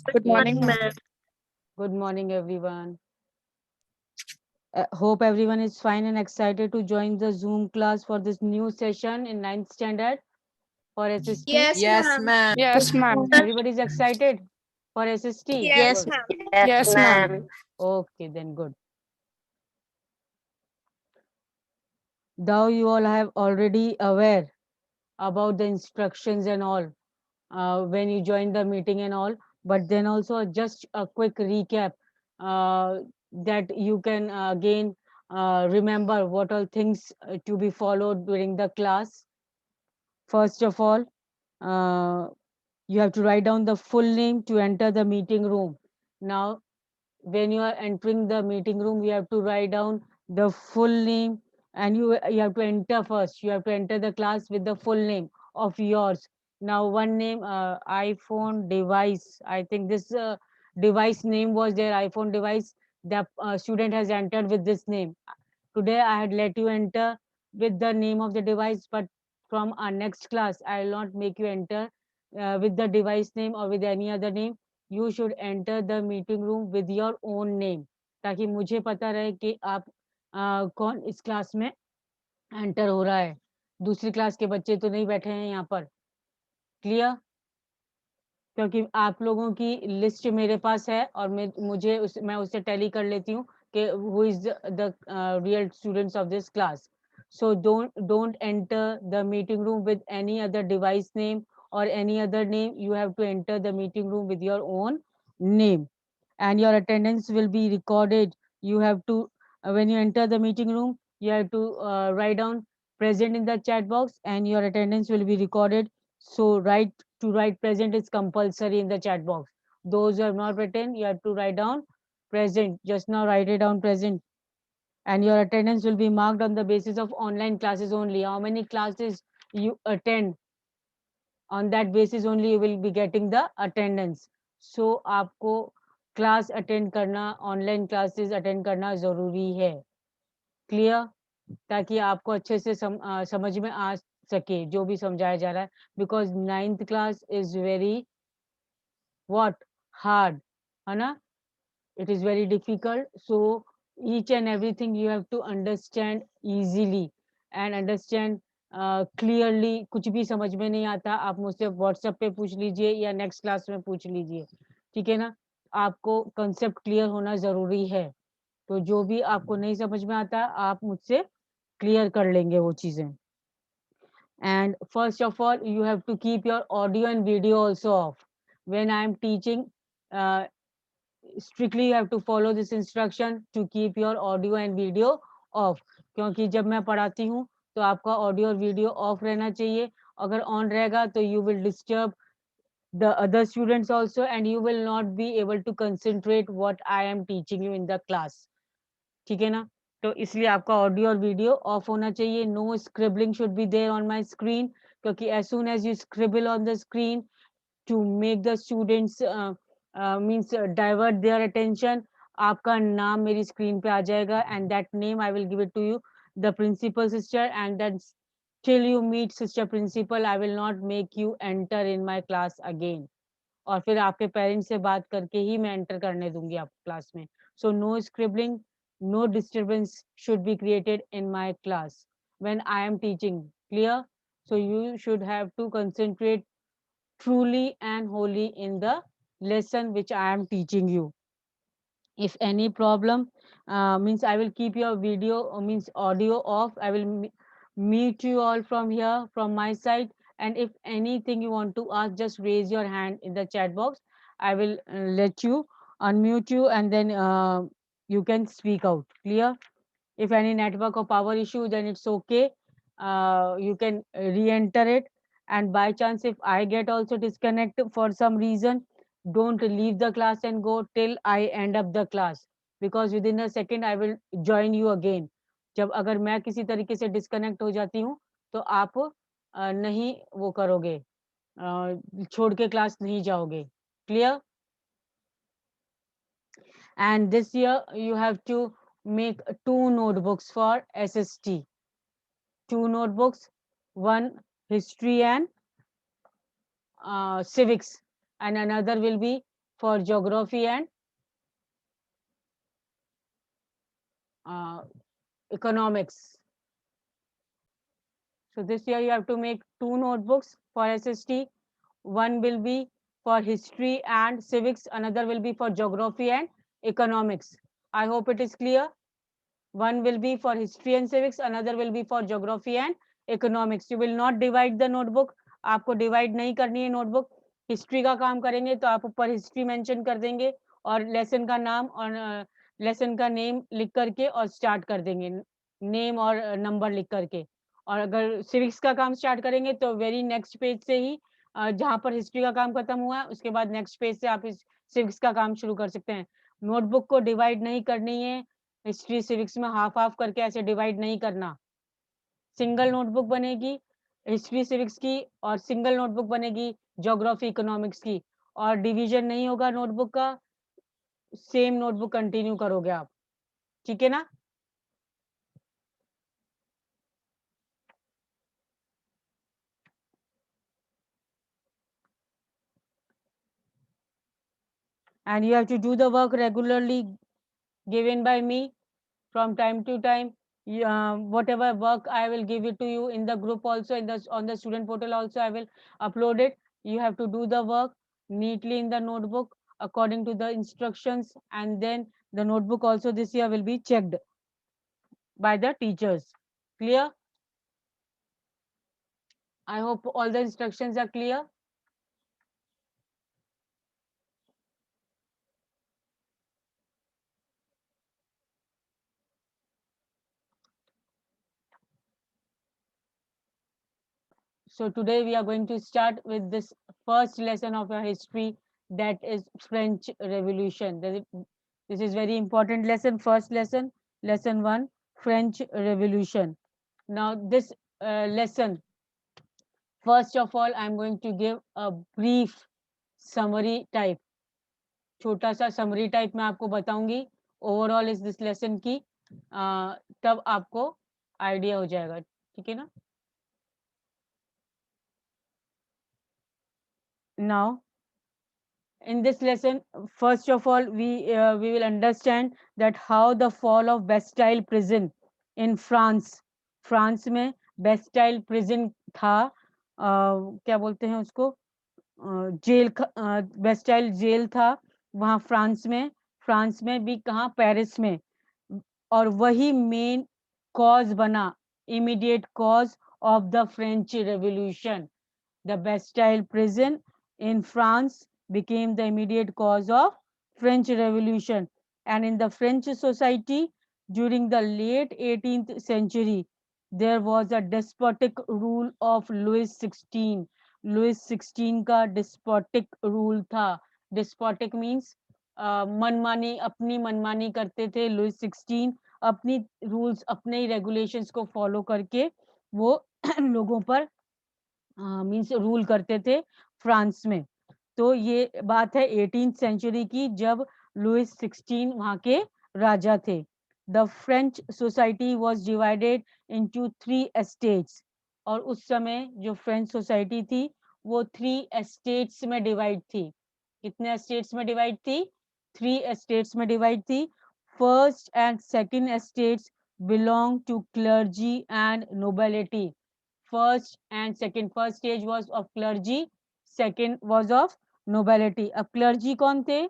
Good morning, ma'am. Good morning, everyone. Hope everyone is fine and excited to join the Zoom class for this new session in 9th standard for SST. Yes, ma'am. Yes, ma'am. Everybody is excited for SST? Yes, Good. yes, ma'am. Okay, then good. Though you all have already aware about the instructions and all when you join the meeting and all, but then also just a quick recap that you can again remember what all things to be followed during the class. First of all, uh, you have to write down the full name to enter the meeting room. Now, when you are entering the meeting room, you have to write down the full name, and you have to enter first. You have to enter the class with the full name of yours. Now, one name, iPhone device. I think this device name was their iPhone device. The student has entered with this name. Today, I had let you enter with the name of the device, but from our next class, I will not make you enter with the device name or with any other name. You should enter the meeting room with your own name, ताकि मुझे पता रहे कि आप कौन इस class में enter हो रहा है. दूसरी क्लास के बच्चे तो नहीं बैठे हैं यहाँ पर. क्लियर? क्योंकि आप लोगों की लिस्ट मेरे पास है और मैं उससे टैली कर लेती हूँ कि who is the real students of this class. So don't enter the meeting room with any other device name or any other name. You have to enter the meeting room with your own name, and your attendance will be recorded. You have to when you enter the meeting room, you have to write down present in the chat box, and your attendance will be recorded. So to write present is compulsory in the chat box. Those who have not written, you have to write down present. Just now write it down present. And your attendance will be marked on the basis of online classes only. How many classes you attend, on that basis only you will be getting the attendance. So आपको class attend करना, online classes attend करना ज़रूरी है. Clear? ताकि आपको अच्छे से समझ में आ सके जो भी समझाया जा रहा है. Because 9th class is very what hard, है ना? It is very difficult. So each and everything you have to understand easily and understand clearly. कुछ भी समझ में नहीं आता आप मुझसे व्हाट्सएप पे पूछ लीजिए या नेक्स्ट क्लास में पूछ लीजिए. ठीक है ना? आपको कंसेप्ट क्लियर होना ज़रूरी है. तो जो भी आपको नहीं समझ में आता आप मुझसे क्लियर कर लेंगे वो चीज़ें. And first of all, you have to keep your audio and video also off. When I am teaching, uh, strictly you have to follow this instruction to keep your audio and video off. क्योंकि जब मैं पढ़ाती हूँ तो आपका audio और video of रहना चाहिए. अगर ऑन रहेगा तो you will disturb the other students also, and you will not be able to concentrate what I am teaching you in the class. ठीक है ना? तो इसलिए आपका ऑडियो और वीडियो ऑफ होना चाहिए. No scribbling should be there on my screen, क्योंकि as soon as you scribble on the screen to make the students means divert their attention, आपका नाम मेरी स्क्रीन पे आ जाएगा, and that name I will give it to you, the principal sister, and then till you meet sister principal I will not make you enter in my class again. और फिर आपके parents से बात करके ही मैं enter करने दूंगी आपको क्लास में. So no scribbling, no disturbance should be created in my class when I am teaching. Clear? So you should have to concentrate truly and wholly in the lesson which I am teaching you. If any problem, means I will keep your video means audio off. I will meet you all from here from my side, and if anything you want to ask, just raise your hand in the chat box. I will let you unmute you, and then you can speak out. Clear? If any network or power issue, then it's okay. You can re-enter it. And by chance, if I get also disconnected for some reason, don't leave the class and go till I end up the class, because within a second I will join you again. जब अगर मैं किसी तरीके से disconnect हो जाती हूँ तो आप नहीं वो करोगे, छोड़ के क्लास नहीं जाओगे. Clear? And this year you have to make 2 notebooks for SST. 2 notebooks, one history and civics, and another will be for geography and economics. So this year you have to make 2 notebooks for SST. One will be for history and civics, another will be for geography and economics. I hope it is clear. One will be for history and civics, another will be for geography and economics. You will not divide the notebook. आपको divide नहीं करनी है notebook. History का काम करेंगे तो आप ऊपर history mention कर देंगे और lesson का नाम और lesson का name लिख करके और start कर देंगे name और number लिख करके. और अगर civics का काम start करेंगे तो very next page से ही जहाँ पर history का काम खत्म हुआ उसके बाद next page से आप इस civics का काम शुरू कर सकते हैं. notebook को divide नहीं करनी है. हिस्ट्री सिविक्स में हाफ हाफ करके ऐसे डिवाइड नहीं करना. सिंगल नोटबुक बनेगी हिस्ट्री सिविक्स की और सिंगल नोटबुक बनेगी ज्योग्राफी इकोनॉमिक्स की और डिवीजन नहीं होगा नोटबुक का. सेम नोटबुक कंटिन्यू करोगे आप. ठीक है ना. and you have to do the work regularly given by me from time to time. Whatever work I will give it to you in the group also, in the on the student portal also I will upload it. You have to do the work neatly in the notebook according to the instructions, and then the notebook also this year will be checked by the teachers. Clear? I hope all the instructions are clear. So today we are going to start with this first lesson of our history, that is French Revolution. This is very important lesson, first lesson, lesson 1, French Revolution. Now this lesson, first of all, I am going to give a brief summary type. छोटा सा summary type मैं आपको बताऊंगी overall is this lesson की, तब आपको idea हो जाएगा. ठीक है ना. Now in this lesson, first of all, we will understand that how the fall of Bastille prison in France. France में Bastille prison था, क्या बोलते हैं उसको, जेल, बेस्टाइल जेल था वहाँ फ्रांस में भी, कहाँ, पेरिस में. और वही मेन कॉज बना, immediate cause of the French revolution. The Bastille prison in France became the immediate cause of French Revolution. And in the French society during the late 18th century, there was a despotic rule of Louis XVI. Louis XVI का despotic rule था. Despotic means मनमानी, अपनी मनमानी करते थे. Louis 16 अपनी rules, अपने ही regulations को फॉलो करके वो लोगों पर मीन्स रूल करते थे फ्रांस में. तो ये बात है 18th सेंचुरी की, जब लुइस 16 वहाँ के राजा थे. The French society was divided into 3 estates. और उस समय जो फ्रेंच सोसाइटी थी वो 3 एस्टेट्स में डिवाइड थी. कितने एस्टेट्स में डिवाइड थी? 3 एस्टेट्स में डिवाइड थी. First and second estates belong to clergy and nobility. First and second, first stage was of clergy, second was of nobility. अब clergy कौन थे?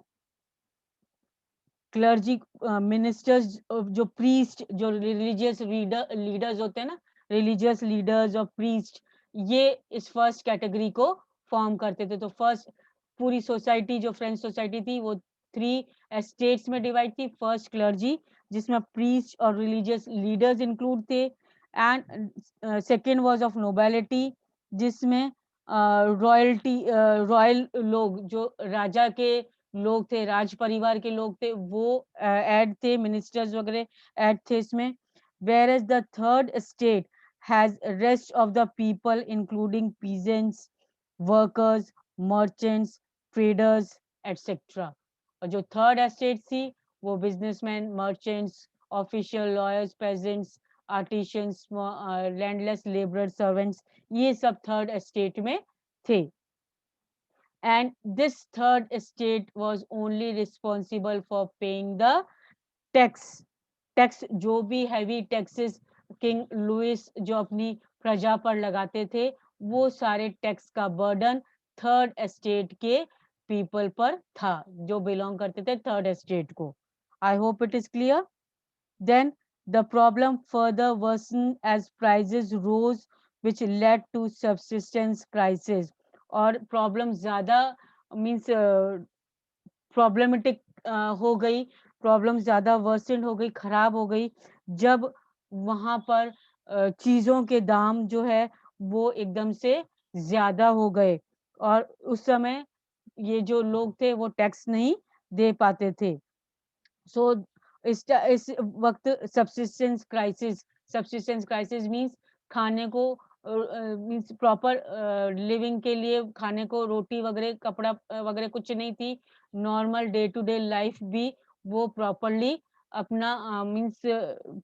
क्लर्जी मिनिस्टर्स, जो प्रीस्ट, जो रिलीजियस लीडर्स होते हैं ना, रिलीजियस लीडर्स और प्रीस्ट, ये इस फर्स्ट कैटेगरी को फॉर्म करते थे. तो फर्स्ट पूरी सोसाइटी, जो फ्रेंच सोसाइटी थी, वो 3 एस्टेट्स में डिवाइड थी. फर्स्ट क्लर्जी, जिसमें प्रीस्ट और रिलीजियस लीडर्स इंक्लूड थे. And second was of nobility, जिसमें रॉयल्टी, रॉयल लोग, जो राजा के लोग थे, राज परिवार के लोग थे, वो ऐड थे, मिनिस्टर्स वगैरह ऐड थे इसमें. Whereas the third state has rest of the people including peasants, workers, merchants, traders etcetera. और जो थर्ड एस्टेट थी वो businessman, merchants, official, lawyers, peasants, artisans, landless labourer, servants, ये सब थर्ड एस्टेट में थे. and this third estate was only responsible for paying the tax tax जो भी हैवी टैक्सेस किंग लुइस जो अपनी प्रजा पर लगाते थे वो सारे टैक्स का बर्डन थर्ड एस्टेट के पीपल पर था जो बिलोंग करते थे थर्ड एस्टेट को I hope it is clear then the problem further worsen as prices rose which led to subsistence crisis और प्रॉब्लम ज्यादा मींस प्रॉब्लमेटिक हो गई प्रॉब्लम ज्यादा वर्सेंट हो गई खराब हो गई जब वहां पर चीजों के दाम जो है वो एकदम से ज्यादा हो गए और उस समय ये जो लोग थे वो टैक्स नहीं दे पाते थे सो इस वक्त सब्सिस्टेंस क्राइसिस मींस खाने को मींस प्रॉपर लिविंग के लिए खाने को रोटी वगैरह कपड़ा वगैरह कुछ नहीं थी normal day to day life भी वो प्रॉपरली अपना मींस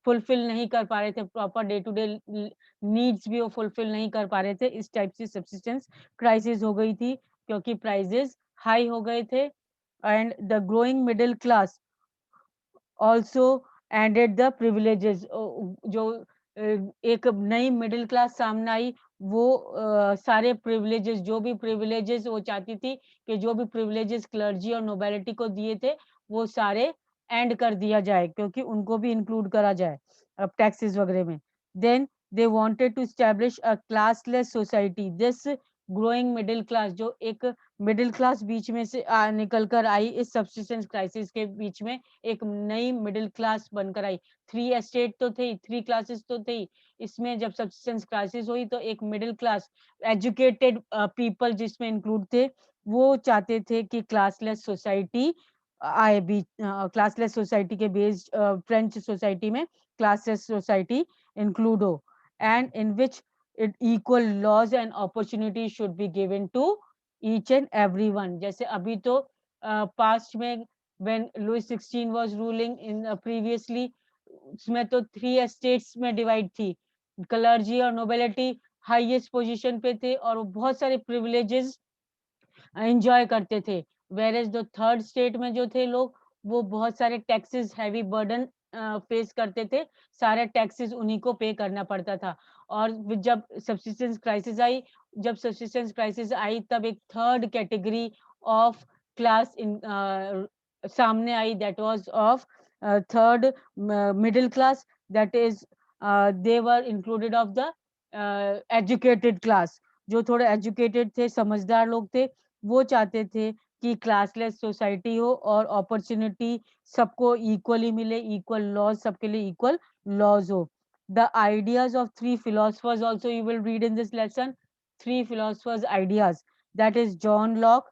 फुलफिल नहीं कर पा रहे थे proper day to day needs भी वो फुलफिल नहीं कर पा रहे थे इस टाइप से सब्सिस्टेंस क्राइसिस हो गई थी क्योंकि प्राइजेस हाई हो गए थे and the growing middle class also added the privileges जो एक नई मिडिल क्लास सामने आई वो सारे प्रिविलेजेस जो भी प्रिविलेजेस वो चाहती थी कि जो भी प्रिविलेजेस क्लर्जी और नोबिलिटी को दिए थे वो सारे एंड कर दिया जाए क्योंकि उनको भी इंक्लूड करा जाए अब टैक्सेस वगैरह में then they wanted to establish a classless society this growing middle class जो एक मिडिल क्लास बीच में से निकल कर आई इस सब्सिस्टेंस क्राइसिस के बीच में एक नई मिडिल क्लास बनकर आई थ्री एस्टेट तो थे थ्री क्लासेस तो थे इसमें जब सब्सिस्टेंस क्राइसिस हुई तो एक मिडिल क्लास एजुकेटेड पीपल जिसमें इंक्लूड थे वो चाहते थे कि क्लासलेस सोसाइटी आए बीच क्लासलेस सोसाइटी के बेस्ड फ्रेंच सोसाइटी में क्लासलेस सोसाइटी इंक्लूड हो and in which it equal laws and opportunities should be given to each and everyone जैसे अभी तो पास्ट में when Louis 16 was ruling in previously उसमें तो थ्री एस्टेट्स में डिवाइड थी क्लर्जी और नोबिलिटी हाईएस्ट पोजीशन पे थे और वो बहुत सारे प्रिविलेजेस एंजॉय करते थे वेर जो थर्ड स्टेट में जो थे लोग वो बहुत सारे टैक्सेस हैवी बर्डन फेस करते थे सारे टैक्सेस उन्हीं को पे करना पड़ता था और जब सब्सिस्टेंस क्राइसिस आई जब सब्सिस्टेंस क्राइसिस आई तब एक थर्ड कैटेगरी ऑफ क्लास इन सामने आई that was of third middle class that is they were included of the educated class जो थोड़े एजुकेटेड थे समझदार लोग थे वो चाहते थे कि क्लासलेस सोसाइटी हो और अपॉर्चुनिटी सबको इक्वली मिले इक्वल लॉज सबके लिए इक्वल लॉज हो the ideas of three philosophers also you will read in this lesson three philosophers ideas that is John Locke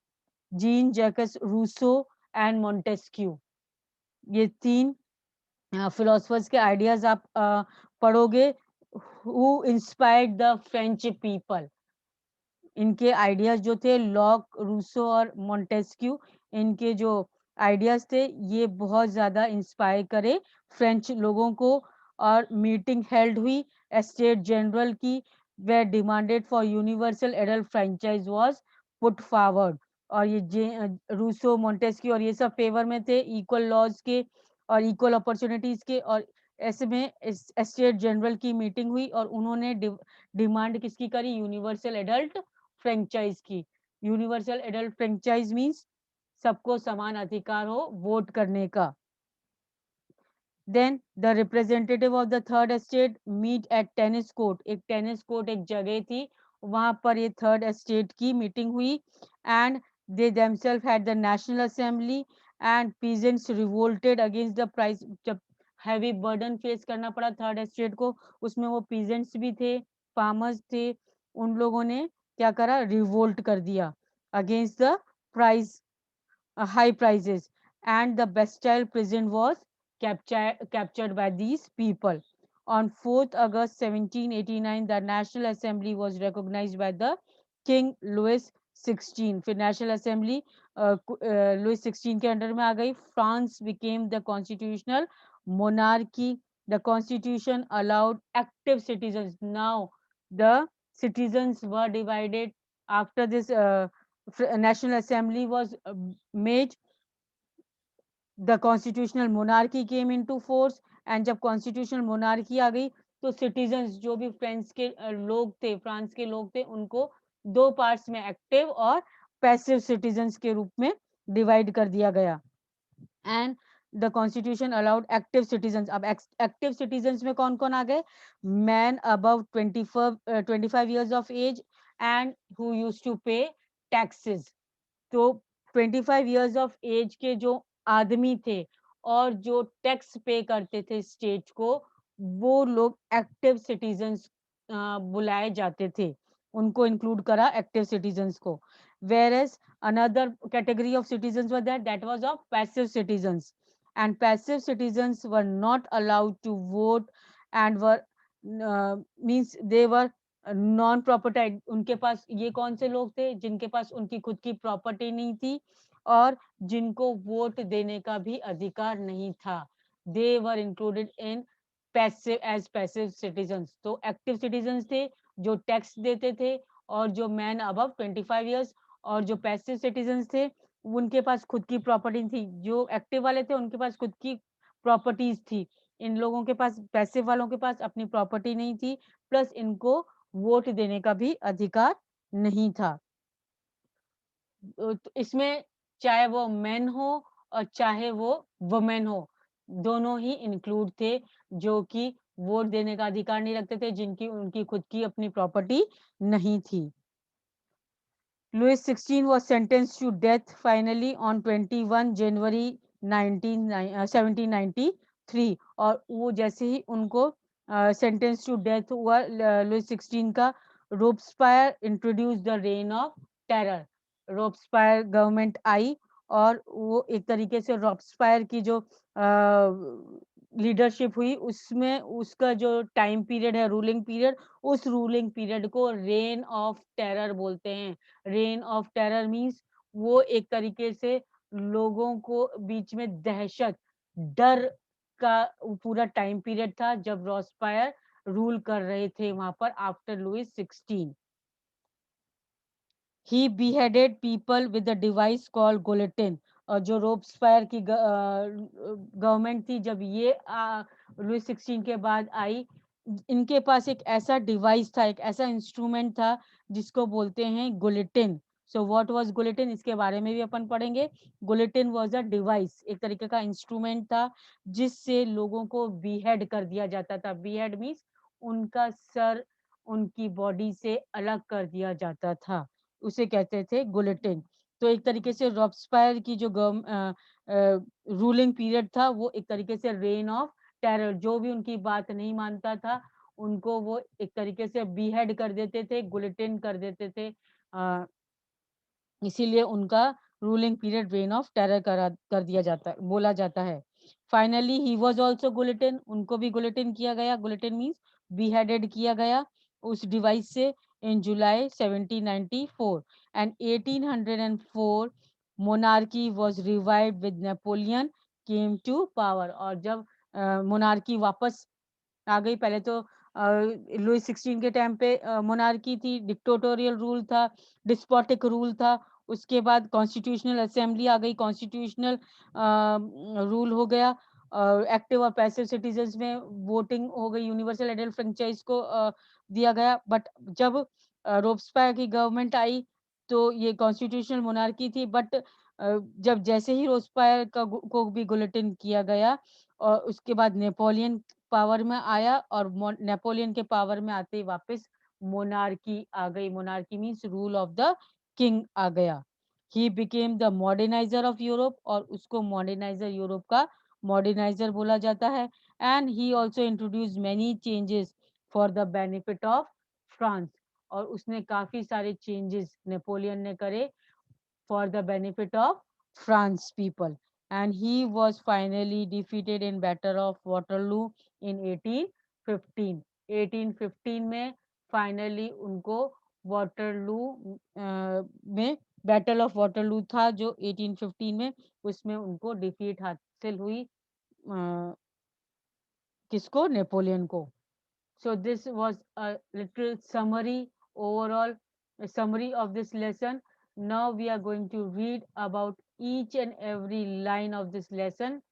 Jean Jacques Rousseau and Montesquieu ये तीन philosophers के ideas आप पढ़ोगे who inspired the French people इनके ideas जो थे lock Rousseau और Montesquieu इनके जो आइडियाज थे ये बहुत ज्यादा इंस्पायर करे फ्रेंच लोगों को और मीटिंग हेल्ड हुई एस्टेट जनरल की वे demanded for universal adult franchise was put forward और ये रूसो मोंटेस्क्यू और ये सब फेवर में थे इक्वल लॉज के और इक्वल अपॉर्चुनिटीज के और ऐसे में एस्टेट जनरल की मीटिंग हुई और उन्होंने डिमांड किसकी करी यूनिवर्सल एडल्ट फ्रेंचाइज की यूनिवर्सल एडल्ट फ्रेंचाइज मींस सबको समान अधिकार हो वोट करने का then the representative of the third estate meet at tennis court एक जगह थी वहां पर ये थर्ड एस्टेट की मीटिंग हुई and they themselves had the national assembly and peasants revolted against the price जब हैवी बर्डन फेस करना पड़ा थर्ड एस्टेट को उसमें वो पीजेंट्स भी थे फार्मर्स थे उन लोगों ने क्या करा रिवोल्ट कर दिया against the price high prices and the Bastille prison was captured by these people. On 4th August 1789, the National Assembly was recognized by the King Louis 16. फिर National Assembly Louis 16 के अंडर में आ गई. France became the constitutional monarchy. The constitution allowed active citizens. Now the citizens were divided after this National Assembly was made, the constitutional monarchy came into force, and जब constitutional monarchy आ गई तो citizens जो भी France के लोग थे उनको दो पार्ट्स में एक्टिव और पैसिव सिटीजन्स के रूप में डिवाइड कर दिया गया. And the constitution allowed active citizens. अब एक्टिव सिटीजन्स में कौन कौन आ गए? Man above 25 years of age and who used to pay taxes. तो 25 years ऑफ एज के जो आदमी थे और जो टैक्स पे करते थे स्टेट को, वो लोग एक्टिव सिटीजन्स बुलाए जाते थे. उनको इंक्लूड करा एक्टिव सिटीजन्स को. Whereas another category of citizens were that was of passive citizens, and passive citizens were not allowed to vote and were means they were non property. उनके पास ये कौन से लोग थे? जिनके पास उनकी खुद की प्रॉपर्टी नहीं थी और जिनको वोट देने का भी अधिकार नहीं था. They were included in passive as passive citizens. तो एक्टिव सिटीजन्स थे जो टैक्स देते थे और जो मैन अबव 25 years, और जो पैसिव सिटीजन्स थे उनके पास खुद की प्रॉपर्टी थी. जो एक्टिव वाले थे उनके पास खुद की प्रॉपर्टीज थी. इन लोगों के पास, पैसिव वालों के पास अपनी प्रॉपर्टी नहीं थी, प्लस इनको वोट देने का भी अधिकार नहीं था. तो इसमें चाहे वो मेन हो और चाहे वो वुमेन हो, दोनों ही इंक्लूड थे जो कि वोट देने का अधिकार नहीं रखते थे, जिनकी उनकी खुद की अपनी प्रॉपर्टी नहीं थी. Louis XVI was sentenced to death finally on 21 January 1793. और वो जैसे ही उनको सेंटेंस टू डेथ हुआ लुइस 16 का, Robespierre introduce the reign of terror. Robespierre government आई और वो एक तरीके से रोब्सपायर की जो लीडरशिप हुई उसमें उसका जो टाइम पीरियड है, रूलिंग पीरियड, उस रूलिंग पीरियड को रेन ऑफ टेरर बोलते हैं. रेन ऑफ टेरर मींस वो एक तरीके से लोगों को बीच में दहशत, डर का पूरा टाइम पीरियड था जब रॉसफायर रूल कर रहे थे वहां पर after Louis 16. He beheaded people with a device called guillotine. और जो रोब्सफायर की गवर्नमेंट थी जब ये लुइस 16 के बाद आई, इनके पास एक ऐसा डिवाइस था, एक ऐसा इंस्ट्रूमेंट था जिसको बोलते हैं guillotine. So what was guillotine, इसके बारे में भी अपन पढ़ेंगे. गुलेटिन वाज अ डिवाइस, एक तरीके का इंस्ट्रूमेंट था जिससे लोगों को बीहेड कर दिया जाता था. बीहेड मींस उनका सर उनकी बॉडी से अलग कर दिया जाता था, उसे कहते थे गुलेटिन. तो एक तरीके से रॉब्सपायर की जो रूलिंग पीरियड था वो एक तरीके से रेन ऑफ टेरर. जो भी उनकी बात नहीं मानता था उनको वो एक तरीके से बीहेड कर देते थे, गुलेटिन कर देते थे. इसीलिए उनका ruling period rain of terror कर दिया जाता, बोला जाता है. Finally he was also guillotine, उनको भी गुलेटिन किया गया. गुलेटिन मींस बीहेडेड किया गया उस डिवाइस से in July 1794. And 1804 monarchy was revived with Napoleon came to power. और जब मोनार्की वापस आ गई, पहले तो लुइस 16 के टाइम पे मोनार्की थी, डिक्टेटोरियल रूल था, डिस्पोटिक रूल था. उसके बाद कॉन्स्टिट्यूशनल असेंबली आ गई, कॉन्स्टिट्यूशनल रूल हो गया. एक्टिव और पैसिव सिटीजन्स में वोटिंग हो गई, यूनिवर्सल एडल्ट फ्रेंचाइज को दिया गया. बट जब रोब्सपायर की गवर्नमेंट आई तो ये कॉन्स्टिट्यूशनल मोनार्की थी. बट जब जैसे ही रोब्सपायर को भी गुलेटिन किया गया और उसके बाद नेपोलियन पावर में आया और नेपोलियन के पावर में आते ही वापस मोनार्की आ गई. Monarchy means rule of the king आ गया. He became the moderniser of Europe, और उसको मॉडर्नाइजर, यूरोप का मॉडर्नाइजर बोला जाता है. And he also introduce many changes for the benefit of France. और उसने काफी सारे चेंजेस नेपोलियन ने करे for the benefit of France people. And he was finally defeated in Battle of Waterloo in 1815. 1815 में finally उनको वाटरलू में battle of Waterloo था जो 1815 में, उसमें उनको डिफीट हासिल हुई. किसको? नेपोलियन को. So this was a little summary, overall summary of this lesson. Now we are going to read about each and every line of this lesson,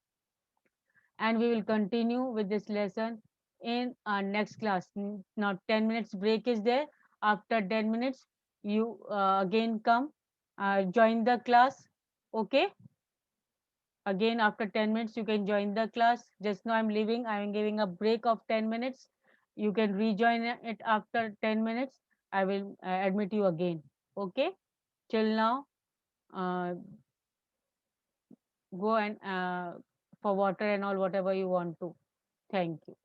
and we will continue with this lesson in our next class. Now 10 minutes break is there. After 10 minutes, you again come, join the class. Okay? Again, after 10 minutes, you can join the class. Just now I'm leaving. I'm giving a break of 10 minutes. You can rejoin it after 10 minutes. I will admit you again. Okay? Till now, uh, go and for water and all, whatever you want to. Thank you.